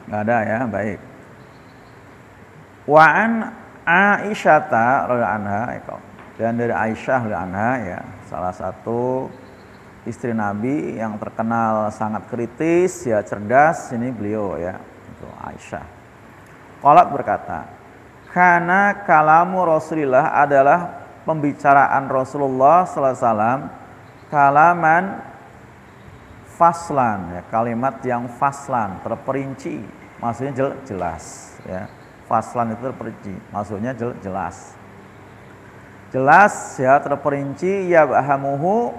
Nggak ada ya, baik. Wa an Aisyata radhiyallahu anha, dan dari Aisyah radhiyallahu anha ya, salah satu istri Nabi yang terkenal sangat kritis ya, cerdas, ini beliau ya, itu Aisyah. Qalat berkata, "Kana kalamu Rasulillah adalah pembicaraan Rasulullah sallallahu alaihi wasallam kalaman faslan ya, kalimat yang faslan, terperinci, maksudnya jelas ya. Faslan itu terperinci, maksudnya jelas. Jelas ya, terperinci, ya bahamuhu,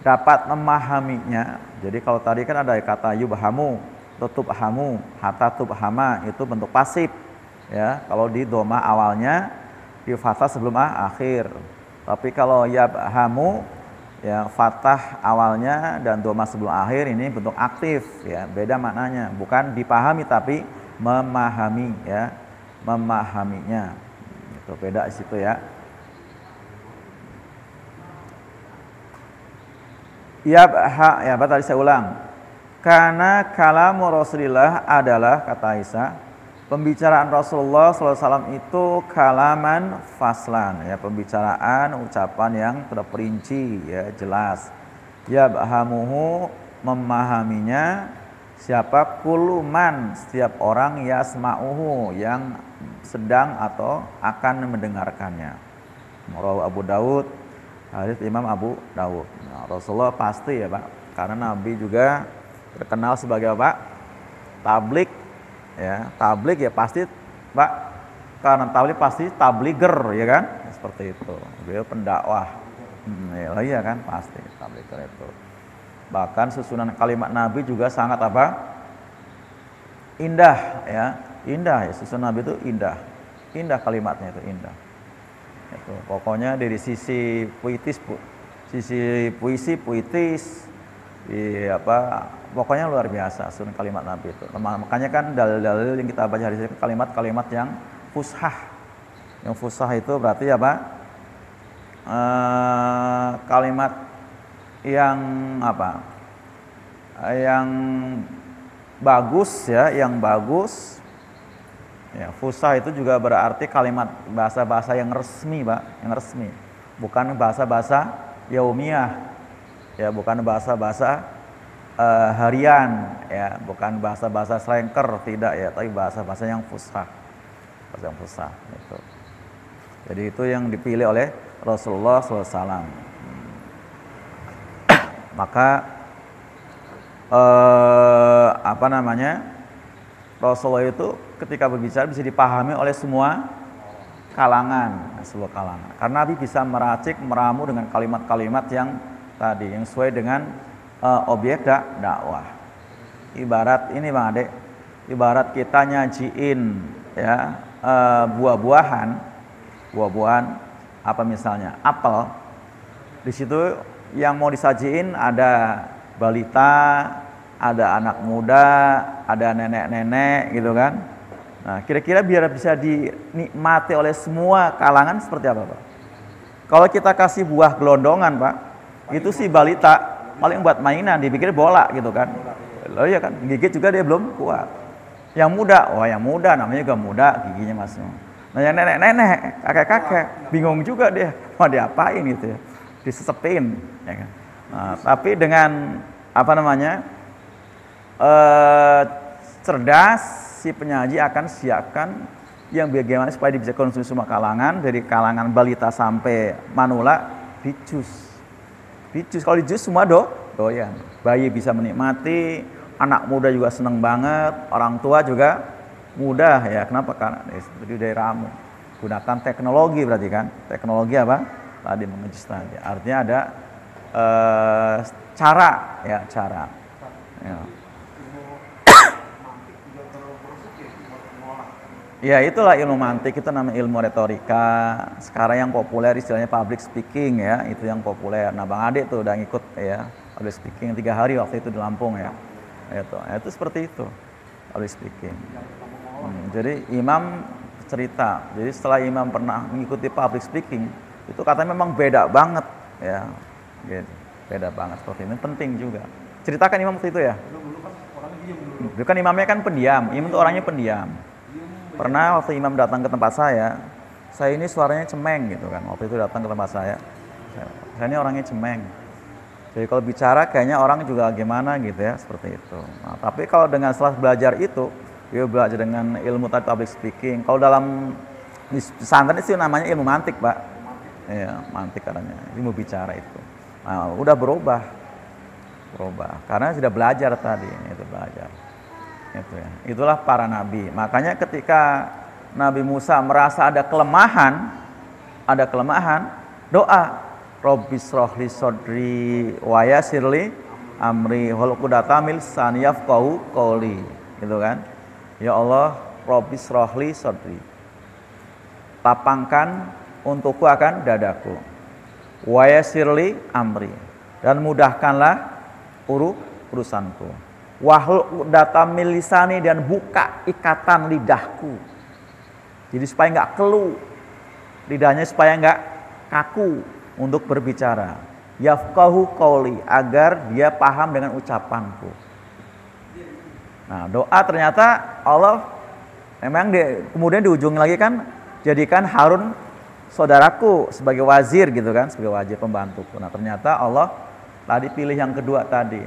dapat memahaminya. Jadi kalau tadi kan ada kata yubhamu, tutubhamu, hatta tubhama, itu bentuk pasif ya. Kalau di doma awalnya, di fathah sebelum akhir. Tapi kalau yabhamu ya, fathah awalnya dan doma sebelum akhir, ini bentuk aktif ya, beda maknanya, bukan dipahami tapi memahami ya, memahaminya. Itu beda di situ ya. Ya, apa tadi saya ulang. Karena kalamu Rasulillah adalah, kata Aisyah, pembicaraan Rasulullah SAW itu kalaman faslan ya, pembicaraan, ucapan yang terperinci ya, jelas. Ya bahamuhu, memahaminya siapa, kuluman, setiap orang, yasma'uhu, yang sedang atau akan mendengarkannya. Rawahu Abu Daud, hadits Imam Abu Daud. Nah, Rasulullah pasti ya Pak, karena Nabi juga terkenal sebagai apa? Tablik ya, tablik ya pasti Pak, karena tablik pasti tabliger ya kan, seperti itu. Beliau pendakwah, ya kan, pasti tabliger itu. Bahkan susunan kalimat Nabi juga sangat apa? Indah ya, indah ya, susunan Nabi itu indah, indah kalimatnya itu indah. Itu pokoknya dari sisi puitis, sisi puitis, apa, pokoknya luar biasa susunan kalimat Nabi itu. Makanya kan dalil-dalil yang kita baca hari ini kalimat-kalimat yang fushah. Yang fushah itu berarti apa? Kalimat yang apa? Yang bagus ya, yang bagus. Ya, fusah itu juga berarti kalimat bahasa-bahasa yang resmi, Pak, yang resmi. Bukan bahasa-bahasa yaumiyah. Ya, bukan bahasa-bahasa harian, ya, bukan bahasa-bahasa slangker, tidak ya, tapi bahasa-bahasa yang fusah. Bahasa yang fusah itu. Jadi itu yang dipilih oleh Rasulullah SAW. Maka apa namanya? Rasulullah itu ketika berbicara bisa dipahami oleh semua kalangan, karena Nabi bisa meracik, meramu dengan kalimat-kalimat yang tadi, yang sesuai dengan objek dakwah. Ibarat ini Bang Adek, ibarat kita nyajiin ya, buah-buahan apa misalnya apel, di situ yang mau disajiin ada balita, ada anak muda, ada nenek-nenek gitu kan. Nah, kira-kira biar bisa dinikmati oleh semua kalangan seperti apa, Pak? Kalau kita kasih buah gelondongan, Pak, itu si balita paling buat mainan, dipikir bola gitu kan. Loh ya kan, gigit juga dia belum kuat. Yang muda, yang muda namanya juga muda, giginya masuk. Nah, yang nenek-nenek, kakek-kakek, bingung juga dia, mau diapain gitu ya. Disesepin, ya kan. Nah, tapi dengan apa namanya? Cerdas, si penyaji akan siapkan yang bagaimana supaya bisa konsumsi semua kalangan, dari kalangan balita sampai manula, dicus. Kalau dicus semua doyan. Bayi bisa menikmati, anak muda juga seneng banget, orang tua juga mudah ya. Kenapa? Karena itu dari ramu. Gunakan teknologi berarti kan? Teknologi apa? Tadi mengejus tadi. Artinya ada cara. Ya. Ya itulah ilmu mantik, itu namanya ilmu retorika. Sekarang yang populer istilahnya public speaking ya, itu yang populer. Nah Bang Ade tuh udah ngikut ya public speaking 3 hari waktu itu di Lampung ya. Itu seperti itu public speaking. Jadi imam cerita. Jadi setelah imam pernah mengikuti public speaking, itu katanya memang beda banget ya. Gitu. Beda banget seperti ini, penting juga. Ceritakan imam waktu itu ya. Dulu kan orangnya Itu kan imamnya kan pendiam, imam itu orangnya pendiam. Pernah waktu imam datang ke tempat saya ini suaranya cemeng gitu kan. Waktu itu datang ke tempat saya ini orangnya cemeng. Jadi kalau bicara kayaknya orang juga gimana gitu ya, seperti itu. Nah, tapi kalau dengan setelah belajar itu, dia belajar dengan ilmu tadi public speaking. Kalau dalam di pesantren itu namanya ilmu mantik, Pak. Iya, mantik katanya, ilmu bicara itu. Nah, udah berubah. Karena sudah belajar tadi, itu belajar. Itu ya. Itulah para nabi. Makanya ketika Nabi Musa merasa ada kelemahan, doa, Robbis rohli sodri wa yassirli amri wahlul 'uqdatam min lisani yafqahu qawli, gitu kan? Ya Allah, Robbis rohli sodri, lapangkan untukku akan dadaku, wa yassirli amri, dan mudahkanlah urusanku, wahlul 'uqdatam min lisani, dan buka ikatan lidahku, jadi supaya nggak keluh lidahnya, supaya nggak kaku untuk berbicara. Yafqahu qawli, agar dia paham dengan ucapanku. Nah, doa ternyata Allah memang kemudian di ujung lagi kan, jadikan Harun saudaraku sebagai wazir gitu kan, sebagai wazir pembantuku. Nah, ternyata Allah tadi pilih yang kedua tadi.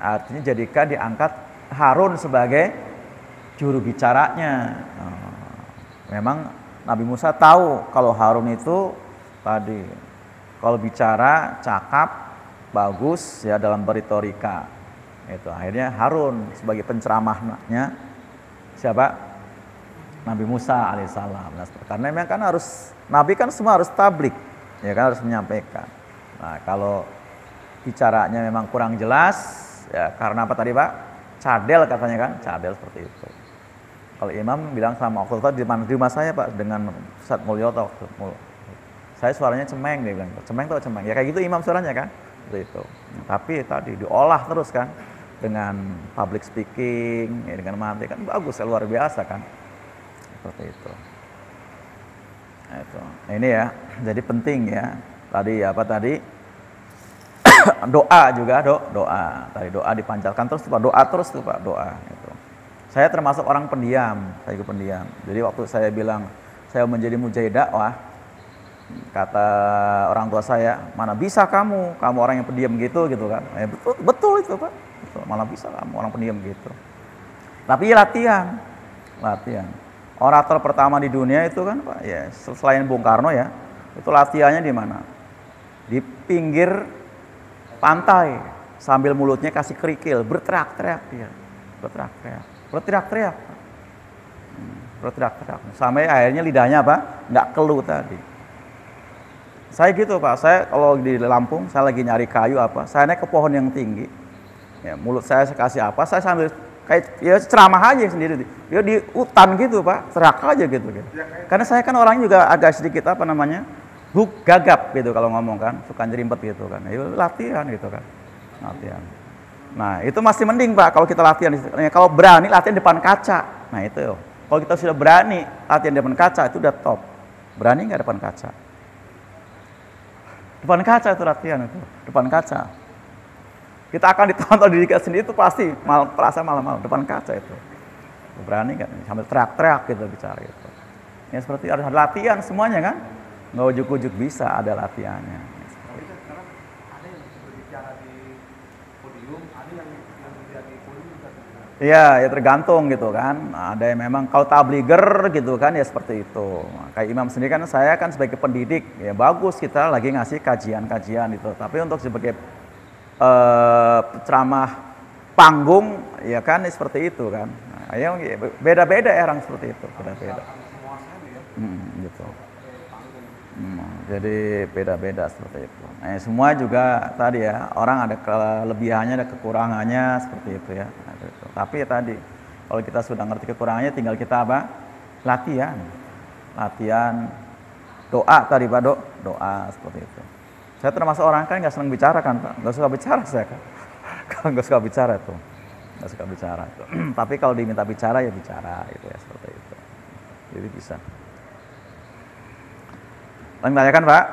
Artinya jadikan diangkat Harun sebagai juru bicaranya. Memang Nabi Musa tahu kalau Harun itu tadi kalau bicara cakap bagus ya dalam berretorika. Itu akhirnya Harun sebagai penceramahnya siapa? Nabi Musa alaihissalam. Karena memang kan harus nabi kan semua harus tablik, ya kan, harus menyampaikan. Nah, kalau bicaranya memang kurang jelas ya karena apa tadi, Pak? Cadel katanya kan, cadel seperti itu. Kalau imam bilang sama waktu itu di rumah saya, Pak, dengan Ustaz Mulyoto waktu saya suaranya cemeng, dia bilang, cemeng tuh cemeng. Ya kayak gitu imam suaranya kan, seperti itu. Tapi tadi diolah terus kan dengan public speaking, ya, dengan mati kan bagus, luar biasa kan, seperti itu. Nah, itu. Nah, ini ya, jadi penting ya. Tadi apa tadi? Doa juga, doa. Tadi doa dipanjatkan terus tuh, Pak. Doa terus tuh, Pak, doa itu. Saya termasuk orang pendiam, saya juga pendiam. Jadi waktu saya bilang saya menjadi mujahid dakwah, kata orang tua saya, mana bisa kamu orang yang pendiam gitu kan. Betul itu, Pak. Betul, malah bisa kamu orang pendiam gitu. Tapi latihan. Orator pertama di dunia itu kan, Pak, ya selain Bung Karno ya, itu latihannya di mana? Di pinggir pantai sambil mulutnya kasih kerikil, berteriak-teriak dia. Berteriak-teriak. Sampai akhirnya lidahnya apa? Nggak keluh tadi. Saya gitu, Pak, saya kalau di Lampung, saya lagi nyari kayu apa, saya naik ke pohon yang tinggi, ya mulut saya kasih apa, saya sambil kayak ya ceramah aja sendiri, dia di hutan gitu, Pak, teriak aja gitu. Karena saya kan orangnya juga agak sedikit apa namanya, gagap gitu kalau ngomong kan, suka nyerimpet gitu kan, ya latihan gitu kan, latihan. Nah itu masih mending, Pak, kalau kita latihan, kalau berani latihan depan kaca, nah itu, kalau kita sudah berani latihan depan kaca itu udah top, berani nggak depan kaca? Depan kaca itu latihan itu, depan kaca. Kita akan ditonton diri kita sendiri itu pasti perasaan malam-malam depan kaca itu. Berani kan, sambil teriak-teriak gitu bicara gitu. Ya seperti harus latihan semuanya kan, nggak ujuk-ujuk bisa, ada latihannya. Tapi kan sekarang ada yang berbicara di podium, ada yang berbicara di podium juga. Iya, ya tergantung gitu kan. Nah, ada yang memang kalau tabliger gitu kan ya seperti itu. Nah, kayak imam sendiri kan saya kan sebagai pendidik ya bagus kita lagi ngasih kajian-kajian itu. Tapi untuk sebagai ceramah panggung ya kan ya seperti itu kan. Nah, ya beda-beda ya orang seperti itu, beda-beda. Gitu. Jadi beda-beda seperti itu. Nah, semua juga tadi ya, orang ada kelebihannya, ada kekurangannya seperti itu ya. Nah, gitu. Tapi ya tadi, kalau kita sudah ngerti kekurangannya, tinggal kita apa? Latihan, doa tadi, Pak, doa seperti itu. Saya termasuk orang kan nggak senang bicara kan, Pak, nggak suka bicara saya kan. Kalau nggak suka bicara tuh, nggak suka bicara itu. Tapi kalau diminta bicara ya bicara, gitu ya seperti itu. Jadi bisa. Lanjutkan, Pak.